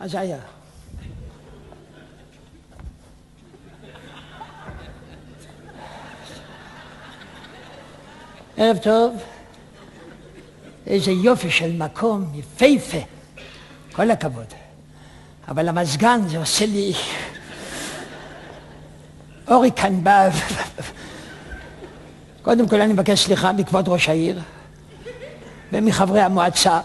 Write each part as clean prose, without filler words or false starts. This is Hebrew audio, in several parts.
זה היה? ערב טוב. איזה יופי של מקום, יפהפה. כל הכבוד. אבל המזגן זה עושה לי... אורי כאן בא... קודם כל אני מבקש סליחה מכבוד ראש העיר ומחברי המועצה.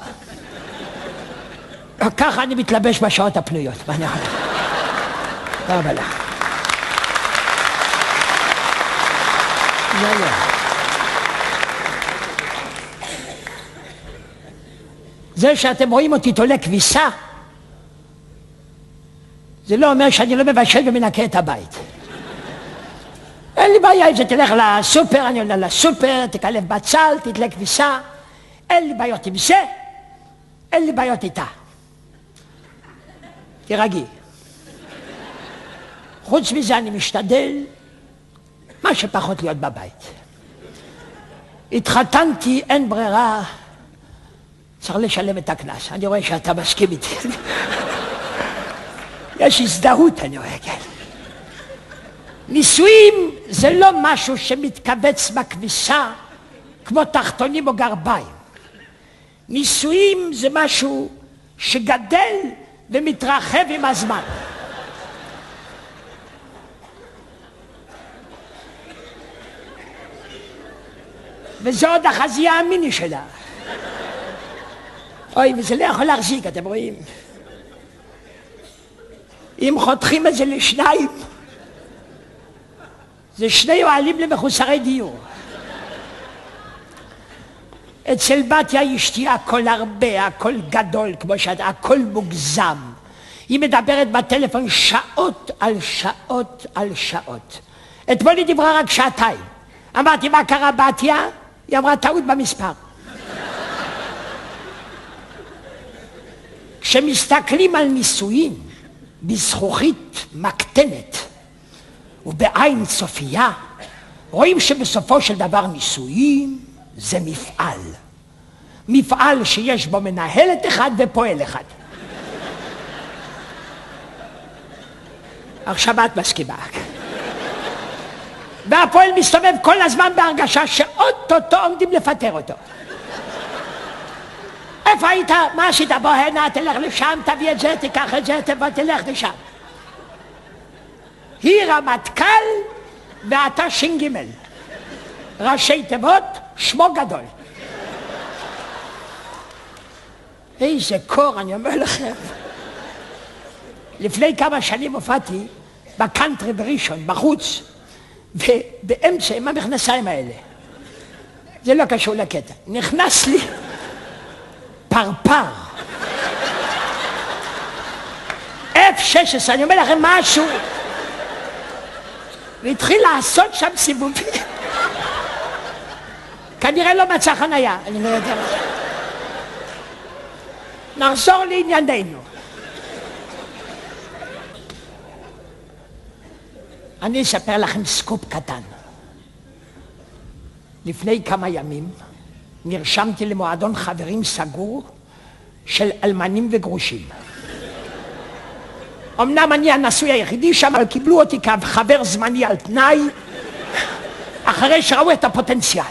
ככה אני מתלבש בשעות הפנויות. תודה רבה לך. זה שאתם רואים אותי תולה כביסה, זה לא אומר שאני לא מבשל ומנקה את הבית. אין לי בעיה אם זה תלך לסופר, אני עולה לסופר, תקלב בצל, תתלה כביסה. אין לי בעיות עם זה, אין לי בעיות איתה. תרגי. חוץ מזה אני משתדל מה שפחות להיות בבית. התחתנתי, אין ברירה, צריך לשלם את הכנס. אני רואה שאתה מסכים איתי. יש הזדהות, אני רואה, כן. נישואים זה לא משהו שמתקבץ בכביסה כמו תחתונים או גרביים. נישואים זה משהו שגדל ומתרחב עם הזמן. וזה עוד החזייה המיני שלה. אוי, וזה לא יכול להחזיק, אתם רואים? אם חותכים את זה לשניים, זה שני אוהלים למחוסרי דיור. אצל בתיה אשתי הכל הרבה, הכל גדול, כמו שאתה, הכל מוגזם. היא מדברת בטלפון שעות על שעות על שעות. אתמול היא דיברה רק שעתיים. אמרתי, מה קרה בתיה? היא אמרה, טעות במספר. כשמסתכלים על נישואים בזכוכית מקטנת ובעין צופייה, רואים שבסופו של דבר נישואים זה מפעל. מפעל שיש בו מנהלת אחד ופועל אחד. עכשיו את מסכימה. והפועל מסתובב כל הזמן בהרגשה שאוטוטו עומדים לפטר אותו. איפה היית? מה עשית? בוא הנה, תלך לשם, תביא את זה, תיקח את זה, תלך לשם. היא רמטכ"ל ואתה ש"ג. ראשי תיבות, שמו גדול. איזה קור, אני אומר לכם. לפני כמה שנים הופעתי בקאנטרי בראשון, בחוץ, ובאמצע עם המכנסיים האלה. זה לא קשור לקטע. נכנס לי פרפר. F-16, אני אומר לכם משהו. והתחיל לעשות שם סיבובים. כנראה לא מצא חנייה, אני לא יודע. נחזור לענייננו. אני אספר לכם סקופ קטן. לפני כמה ימים נרשמתי למועדון חברים סגור של אלמנים וגרושים. אמנם אני הנשוי היחידי שם, אבל קיבלו אותי כחבר זמני על תנאי, אחרי שראו את הפוטנציאל.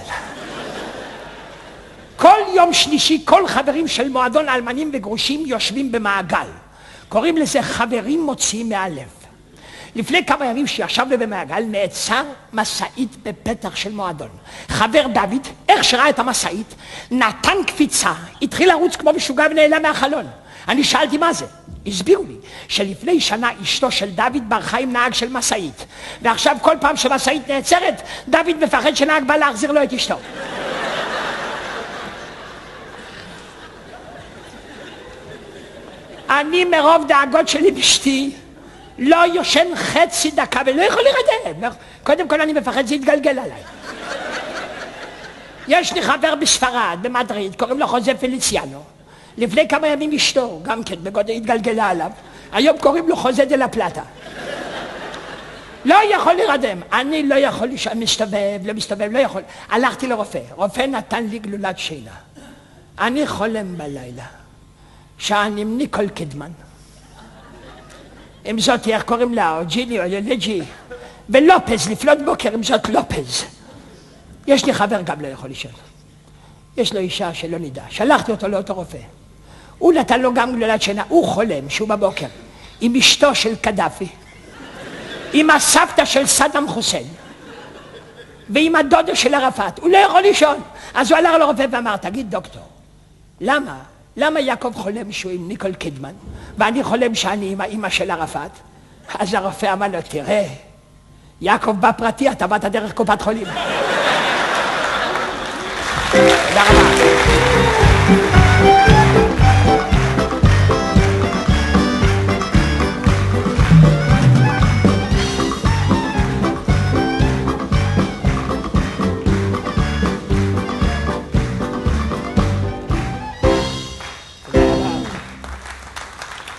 כל יום שלישי כל חברים של מועדון אלמנים וגרושים יושבים במעגל. קוראים לזה חברים מוציאים מהלב. לפני כמה ימים שישבנו במעגל נעצר מסעית בפתח של מועדון. חבר דוד, איך שראה את המסעית, נתן קפיצה, התחיל לרוץ כמו משוגע ונעלם מהחלון. אני שאלתי מה זה? הסבירו לי שלפני שנה אשתו של דוד ברחה עם נהג של מסעית, ועכשיו כל פעם שמסעית נעצרת, דוד מפחד שנהג בא להחזיר לו את אשתו. אני מרוב דאגות שלי בשתי לא יושן חצי דקה ולא יכול להירדם. קודם כל אני מפחד זה יתגלגל עליי. יש לי חבר בספרד, במדריד, קוראים לו חוזה פליציאנו. לפני כמה ימים אשתו, גם כן בגודל התגלגלה עליו. היום קוראים לו חוזה דה לה פלטה. לא יכול להירדם. אני לא יכול, מסתובב, לא יכול. הלכתי לרופא. רופא נתן לי גלולת שינה. אני חולם בלילה. שאני עם ניקול קידמן. עם זאת, איך קוראים לה? ג'ילי או לג'י? ולופז, לפנות בוקר עם זאת לופז. יש לי חבר גם לא יכול לישון. יש לו אישה שלא נדע. שלחתי אותו לאותו רופא. הוא נתן לו גם גלולת שינה. הוא חולם שהוא בבוקר עם אשתו של קדאפי, עם הסבתא של סדאם חוסיין, ועם הדודו של ערפאת. הוא לא יכול לישון. אז הוא הלך לרופא ואמר, תגיד דוקטור, למה יעקב חולם שהוא עם ניקול קידמן, ואני חולם שאני עם האמא של ערפאת? אז הרופא אמר לו, תראה, יעקב בפרטי, אתה באת דרך קופת חולים. תודה רבה.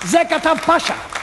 זה כתב פאשה.